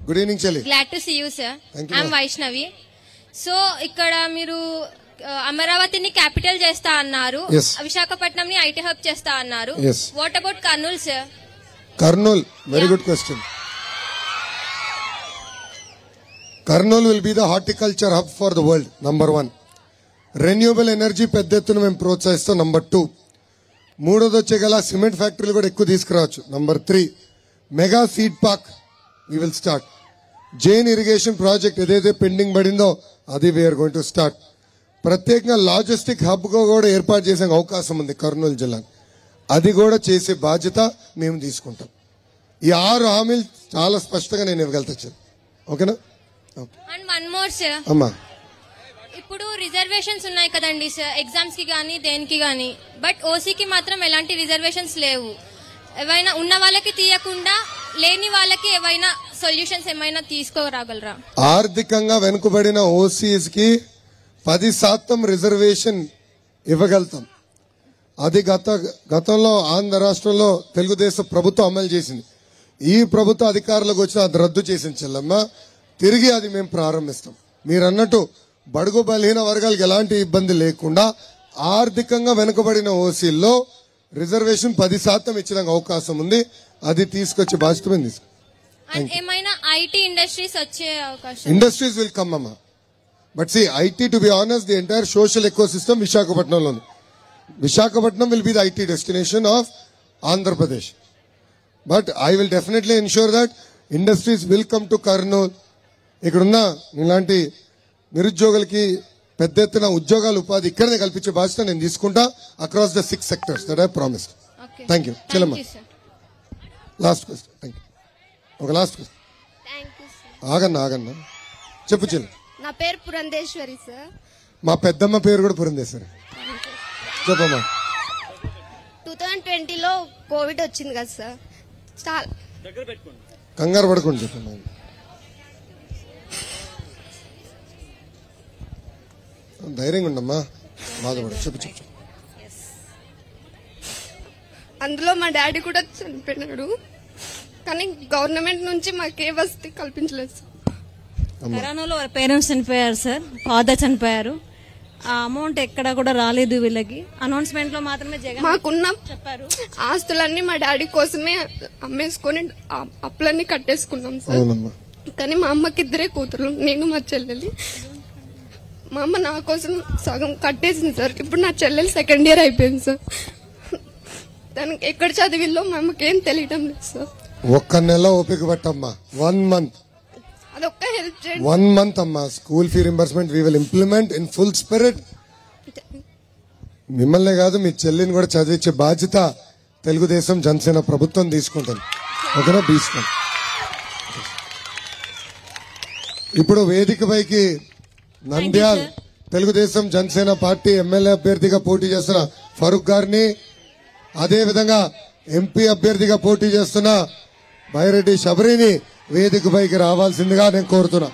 Good evening చెల్లి. Glad to see you sir. I'm Vaishnavi. So ఇక్కడ మీరు అమరావతిని క్యాపిటల్ చేస్తా అన్నారు, విశాఖపట్నం ని ఐటీ హబ్ చేస్తా అన్నారు. What about Kurnool sir? Kurnool, very good question. Kurnool will be the horticulture hub for the world. Number 1. Renewable energy పెద్ద ఎత్తున మేము ప్రోత్సహిస్తాం. నంబర్ 2. మూడోది వచ్చేగల సిమెంట్ ఫ్యాక్టరీలు కూడా ఎక్కువ తీసుకురావచ్చు. Number 3. Mega seed park we will start. Jain irrigation project ఏదైతే పెండింగ్ పడిందో అది వీఆర్ గోయింగ్ టు స్టార్ట్. ప్రత్యేకంగా లాజిస్టిక్ హబ్ గా కూడా ఏర్పాటు చేసే అవకాశం ఉంది కర్నూలు జిల్లా. అది కూడా చేసే బాధ్యత మేము తీసుకుంటాం. ఈ 6 హామీలు చాలా స్పష్టంగా నేను ఇవ్వగలుగుతాను. ఓకేనా? And one more sir. అమ్మా, ఇప్పుడు రిజర్వేషన్స్ ఉన్నాయి కదండి సార్, ఎగ్జామ్స్ కి గానీ దేనికి గానీ, బట్ ఓసీకి మాత్రం ఎలాంటి రిజర్వేషన్స్ లేవు. ఏవైనా ఉన్న వాళ్ళకి తీయకుండా లేని వాళ్ళకి ఏవైనా సొల్యూషన్స్ ఏమైనా తీసుకురాగలరా? ఆర్థికంగా వెనుకబడిన ఓసీస్ కి 10% రిజర్వేషన్ ఇవ్వగలుగుతాం. అది గతంలో ఆంధ్ర రాష్ట్రంలో తెలుగుదేశం ప్రభుత్వం అమలు చేసింది. ఈ ప్రభుత్వ అధికారులకు వచ్చి అది రద్దు చేసింది చెల్లమ్మ. తిరిగి అది మేము ప్రారంభిస్తాం. మీరు అన్నట్టు బడుగు బలహీన వర్గాలకు ఎలాంటి ఇబ్బంది లేకుండా ఆర్థికంగా వెనుకబడిన ఓసీల్లో రిజర్వేషన్ 10% ఇచ్చడానికి అవకాశం ఉంది. అది తీసుకొచ్చే బాధ్యత మేము తీసుకుంటాం. ఏమైనా ఐటీ ఇండస్ట్రీస్ వచ్చే అవకాశం? ఇండస్ట్రీస్ విల్ కమ్ అమ్మా. But see IT, to be honest, the entire social eco system విశాఖపట్నంలో ఉంది. Visakhapatnam will be the IT destination of Andhra Pradesh. But I will definitely ensure that industries will come to Kurnool. ఇక్కడున్న ఇలాంటి నిరుద్యోగులకి పెద్ద ఎత్తున ఉద్యోగాలు, ఉపాధి ఇక్కడనే కల్పించే బాధ్యత నేను తీసుకుంటా across the 6 sectors that I promised. Thank you. Chellamma, last question. Thank you. ఒక లాస్ట్ క్వశ్చన్. ఆగన్నా చెప్పు చెల్లి. నా పేరు పురంధేశ్వరి సార్. మా పెద్దమ్మ పేరు కూడా పురంధేశ్వరి. చెప్పమ్మా. 2020లో కోవిడ్ వచ్చింది కదా సార్, చాలా కంగారు పడకుండా చెప్పమ్మా. ధైర్యంగా ఉండమ్మా, బాధపడ. చెప్పు. అందులో మా డాడీ కూడా చనిపోయినాడు, కానీ గవర్నమెంట్ నుంచి మాకే వసతి కల్పించలేదు సార్. కరోనాలో పేరెంట్స్ చనిపోయారు సార్, ఫాదర్ చనిపోయారు. ఆ అమౌంట్ ఎక్కడ కూడా రాలేదు వీళ్ళకి. అనౌన్స్మెంట్ లో మాత్రమే జగన్ మాకున్న చెప్పారు ఆస్తులన్నీ మా డాడీ కోసమే అమ్మేసుకొని అప్పులన్నీ కట్టేసుకున్నాం సార్. కానీ మా అమ్మకి 2 కూతురు, నేను మా చెల్లెలి. మా అమ్మ నా కోసం సగం కట్టేసింది సార్. ఇప్పుడు నా చెల్లెలు 2nd ఇయర్ అయిపోయింది సార్. దానికి ఎక్కడ చదివిల్లో మా అమ్మకి ఏం తెలియడం లేదు సార్. 1 నెల ఓపిక పట్టమ్మా. 1 month. అదొక్క హెల్ప్ చేయండి. 1 month అమ్మా. School fee reimbursement we will implement in full spirit. మిమ్మల్నే కాదు, మీ చెల్లిని కూడా చదివించే బాధ్యత తెలుగుదేశం జనసేన ప్రభుత్వం తీసుకుంటుంది. ఓకేనా? తీసుకోండి. ఇప్పుడు వేదిక పైకి నంద్యాల్ తెలుగుదేశం జనసేన పార్టీ ఎమ్మెల్యే అభ్యర్థిగా పోటీ చేస్తున్న ఫరూక్ గారిని, అదే విధంగా ఎంపీ అభ్యర్థిగా పోటీ చేస్తున్న బైరెడ్డి శబరిని వేదిక పైకి రావాల్సిందిగా నేను కోరుతున్నా.